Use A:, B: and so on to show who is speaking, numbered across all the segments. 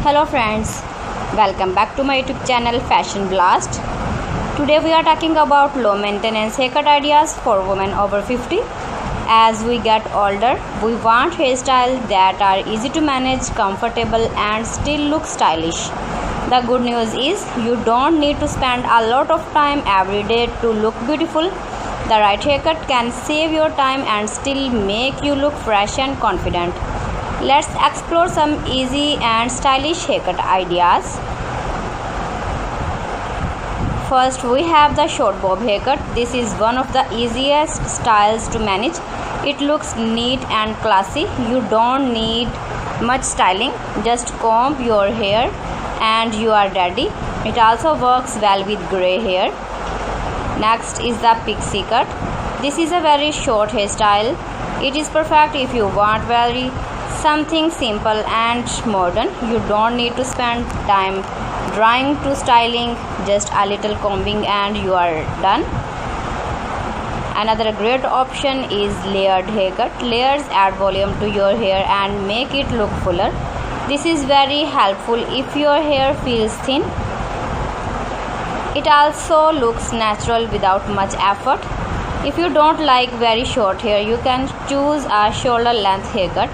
A: Hello friends, welcome back to my YouTube channel Fashion Blast. Today we are talking about low maintenance haircut ideas for women over 50. As we get older, we want hairstyles that are easy to manage, comfortable and still look stylish. The good news is you don't need to spend a lot of time every day to look beautiful. The right haircut can save your time and still make you look fresh and confident. Let's explore some easy and stylish haircut ideas. First, we have the short bob haircut. This is one of the easiest styles to manage. It looks neat and classy. You don't need much styling. Just comb your hair and you are ready. It also works well with grey hair. Next is the pixie cut. This is a very short hairstyle. It is perfect if you want something simple and modern. You don't need to spend time drying to styling, just a little combing and you are done. Another great option is layered haircut. Layers add volume to your hair and make it look fuller. This is very helpful if your hair feels thin. It also looks natural without much effort. If you don't like very short hair, you can choose a shoulder length haircut.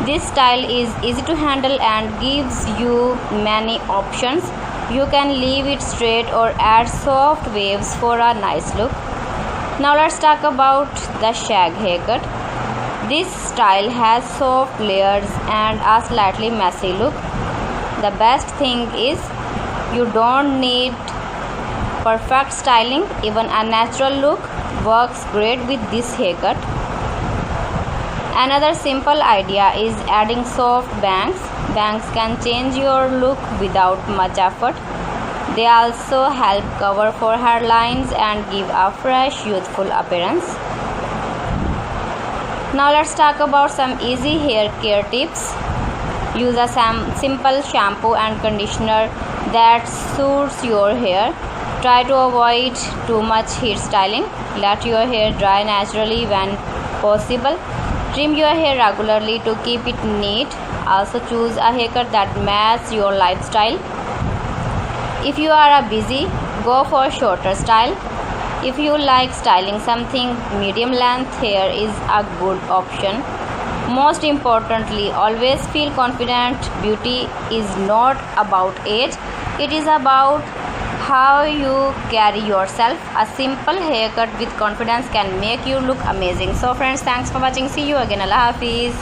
A: This style is easy to handle and gives you many options. You can leave it straight or add soft waves for a nice look. Now let's talk about the shag haircut. This style has soft layers and a slightly messy look. The best thing is you don't need perfect styling. Even a natural look works great with this haircut. Another simple idea is adding soft bangs. Bangs can change your look without much effort. They also help cover for hairlines and give a fresh, youthful appearance. Now let's talk about some easy hair care tips. Use a simple shampoo and conditioner that suits your hair. Try to avoid too much heat styling. Let your hair dry naturally when possible. Trim your hair regularly to keep it neat. Also choose a haircut that matches your lifestyle. If you are busy, go for shorter style. If you like styling something medium length, hair is a good option. Most importantly, always feel confident. Beauty is not about age. It is about how you carry yourself. A simple haircut with confidence can make you look amazing. So friends, thanks for watching. See you again. Allah Hafiz.